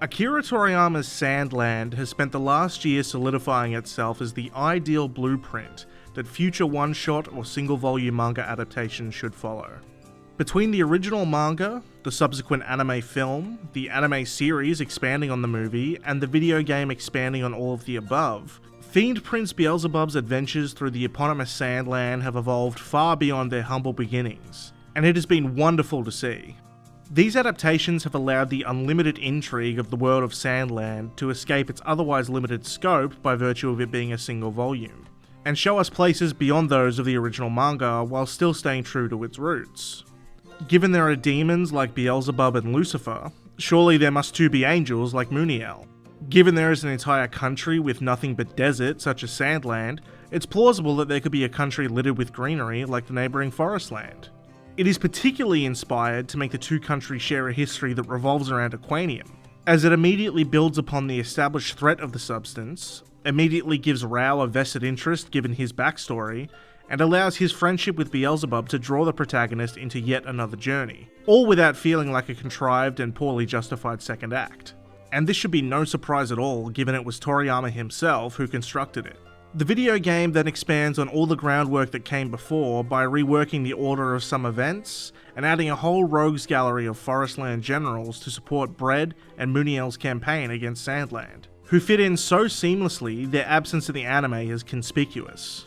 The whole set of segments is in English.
Akira Toriyama's Sandland has spent the last year solidifying itself as the ideal blueprint that future one-shot or single-volume manga adaptations should follow. Between the original manga, the subsequent anime film, the anime series expanding on the movie, and the video game expanding on all of the above, Fiend Prince Beelzebub's adventures through the eponymous Sandland have evolved far beyond their humble beginnings, and it has been wonderful to see. These adaptations have allowed the unlimited intrigue of the world of Sandland to escape its otherwise limited scope by virtue of it being a single volume, and show us places beyond those of the original manga while still staying true to its roots. Given there are demons like Beelzebub and Lucifer, surely there must too be angels like Muniel. Given there is an entire country with nothing but desert such as Sandland, it's plausible that there could be a country littered with greenery like the neighbouring Forestland. It is particularly inspired to make the two countries share a history that revolves around Aquanium, as it immediately builds upon the established threat of the substance, immediately gives Rao a vested interest given his backstory, and allows his friendship with Beelzebub to draw the protagonist into yet another journey, all without feeling like a contrived and poorly justified second act. And this should be no surprise at all, given it was Toriyama himself who constructed it. The video game then expands on all the groundwork that came before by reworking the order of some events and adding a whole rogues gallery of Forestland generals to support Bread and Muniel's campaign against Sandland, who fit in so seamlessly their absence in the anime is conspicuous.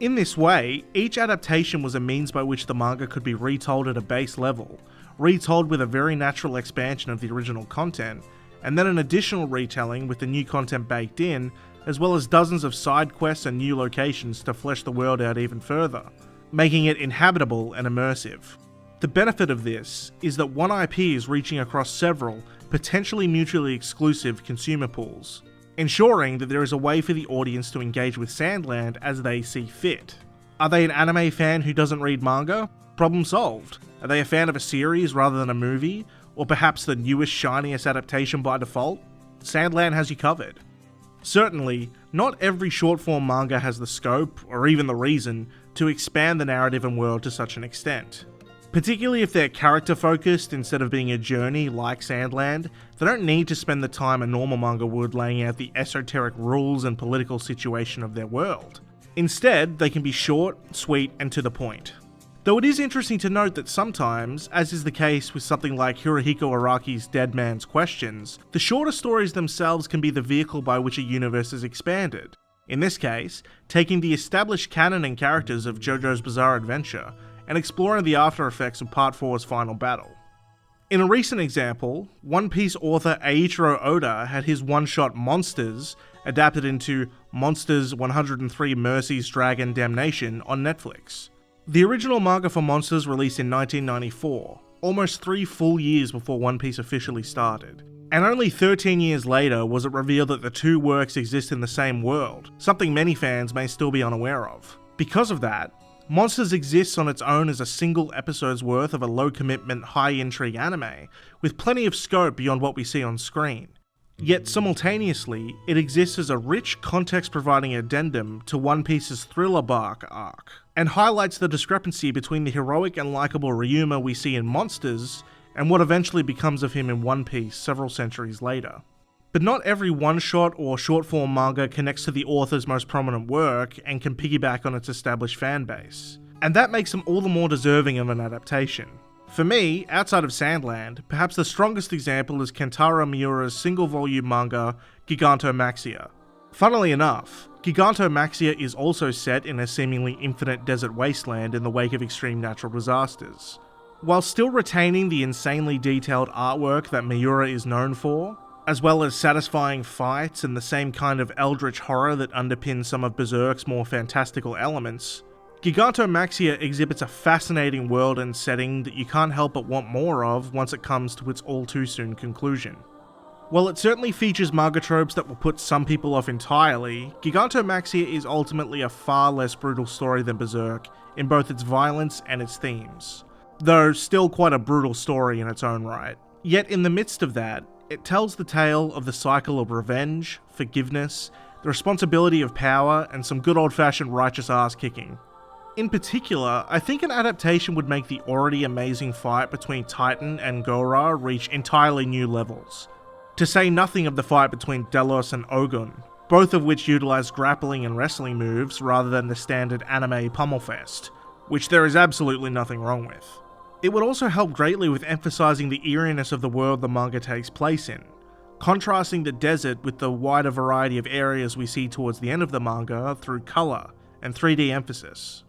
In this way, each adaptation was a means by which the manga could be retold at a base level, retold with a very natural expansion of the original content, and then an additional retelling with the new content baked in, as well as dozens of side quests and new locations to flesh the world out even further, making it inhabitable and immersive. The benefit of this is that one IP is reaching across several, potentially mutually exclusive consumer pools, ensuring that there is a way for the audience to engage with Sandland as they see fit. Are they an anime fan who doesn't read manga? Problem solved. Are they a fan of a series rather than a movie? Or perhaps the newest, shiniest adaptation by default? Sandland has you covered. Certainly, not every short-form manga has the scope, or even the reason, to expand the narrative and world to such an extent. Particularly if they're character-focused instead of being a journey like Sandland, they don't need to spend the time a normal manga would laying out the esoteric rules and political situation of their world. Instead, they can be short, sweet, and to the point. Though it is interesting to note that sometimes, as is the case with something like Hirohiko Araki's Dead Man's Questions, the shorter stories themselves can be the vehicle by which a universe is expanded. In this case, taking the established canon and characters of JoJo's Bizarre Adventure, and exploring the after effects of Part 4's final battle. In a recent example, One Piece author Eiichiro Oda had his one-shot Monsters adapted into Monsters 103 Mercies Dragon Damnation on Netflix. The original manga for Monsters released in 1994, almost 3 full years before One Piece officially started. And only 13 years later was it revealed that the two works exist in the same world, something many fans may still be unaware of. Because of that, Monsters exists on its own as a single episode's worth of a low-commitment, high-intrigue anime, with plenty of scope beyond what we see on screen. Yet simultaneously, it exists as a rich, context-providing addendum to One Piece's thriller bark arc, and highlights the discrepancy between the heroic and likeable Ryuma we see in Monsters, and what eventually becomes of him in One Piece several centuries later. But not every one-shot or short-form manga connects to the author's most prominent work and can piggyback on its established fanbase, and that makes them all the more deserving of an adaptation. For me, outside of Sandland, perhaps the strongest example is Kentaro Miura's single-volume manga, Giganto Maxia. Funnily enough, Giganto Maxia is also set in a seemingly infinite desert wasteland in the wake of extreme natural disasters. While still retaining the insanely detailed artwork that Miura is known for, as well as satisfying fights and the same kind of eldritch horror that underpins some of Berserk's more fantastical elements, Giganto Maxia exhibits a fascinating world and setting that you can't help but want more of once it comes to its all-too-soon conclusion. While it certainly features manga tropes that will put some people off entirely, Giganto Maxia is ultimately a far less brutal story than Berserk in both its violence and its themes, though still quite a brutal story in its own right. Yet in the midst of that, it tells the tale of the cycle of revenge, forgiveness, the responsibility of power, and some good old-fashioned righteous ass-kicking. In particular, I think an adaptation would make the already amazing fight between Titan and Gora reach entirely new levels. To say nothing of the fight between Delos and Ogun, both of which utilise grappling and wrestling moves rather than the standard anime pummelfest, which there is absolutely nothing wrong with. It would also help greatly with emphasising the eeriness of the world the manga takes place in, contrasting the desert with the wider variety of areas we see towards the end of the manga through colour and 3D emphasis.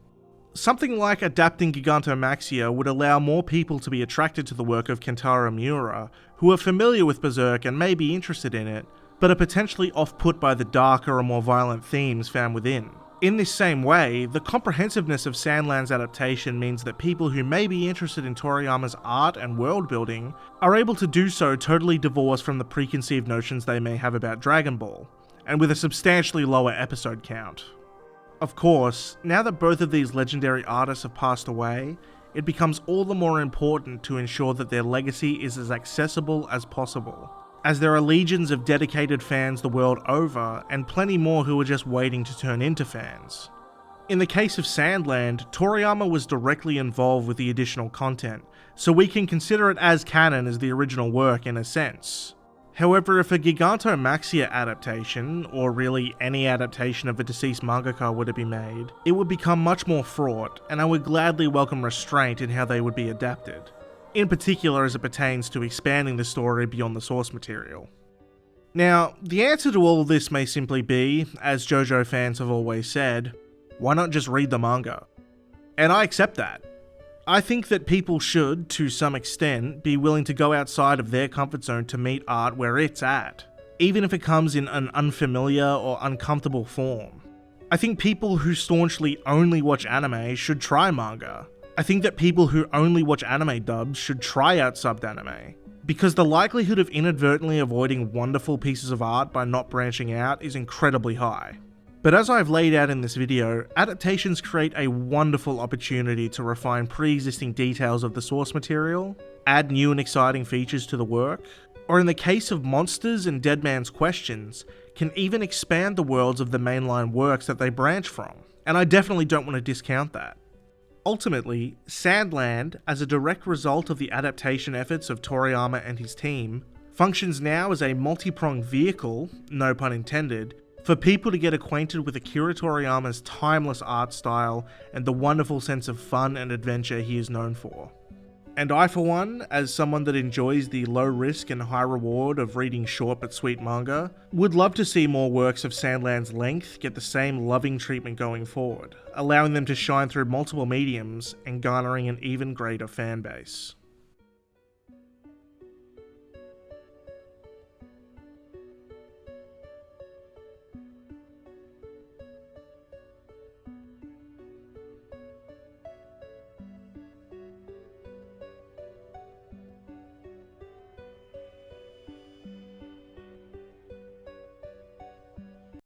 Something like adapting Giganto Maxia would allow more people to be attracted to the work of Kentaro Miura, who are familiar with Berserk and may be interested in it, but are potentially off-put by the darker or more violent themes found within. In this same way, the comprehensiveness of Sandland's adaptation means that people who may be interested in Toriyama's art and world building are able to do so totally divorced from the preconceived notions they may have about Dragon Ball, and with a substantially lower episode count. Of course, now that both of these legendary artists have passed away, it becomes all the more important to ensure that their legacy is as accessible as possible, as there are legions of dedicated fans the world over, and plenty more who are just waiting to turn into fans. In the case of Sandland, Toriyama was directly involved with the additional content, so we can consider it as canon as the original work in a sense. However, if a Giganto Maxia adaptation, or really any adaptation of a deceased mangaka were to be made, it would become much more fraught, and I would gladly welcome restraint in how they would be adapted. In particular as it pertains to expanding the story beyond the source material. Now, the answer to all of this may simply be, as JoJo fans have always said, why not just read the manga? And I accept that. I think that people should, to some extent, be willing to go outside of their comfort zone to meet art where it's at, even if it comes in an unfamiliar or uncomfortable form. I think people who staunchly only watch anime should try manga. I think that people who only watch anime dubs should try out subbed anime, because the likelihood of inadvertently avoiding wonderful pieces of art by not branching out is incredibly high. But as I've laid out in this video, adaptations create a wonderful opportunity to refine pre-existing details of the source material, add new and exciting features to the work, or in the case of monsters and Dead Man's Questions, can even expand the worlds of the mainline works that they branch from, and I definitely don't want to discount that. Ultimately, Sandland, as a direct result of the adaptation efforts of Toriyama and his team, functions now as a multi-pronged vehicle, no pun intended, for people to get acquainted with Akira Toriyama's timeless art style and the wonderful sense of fun and adventure he is known for. And I, for one, as someone that enjoys the low risk and high reward of reading short but sweet manga, would love to see more works of Sandland's length get the same loving treatment going forward, allowing them to shine through multiple mediums and garnering an even greater fan base.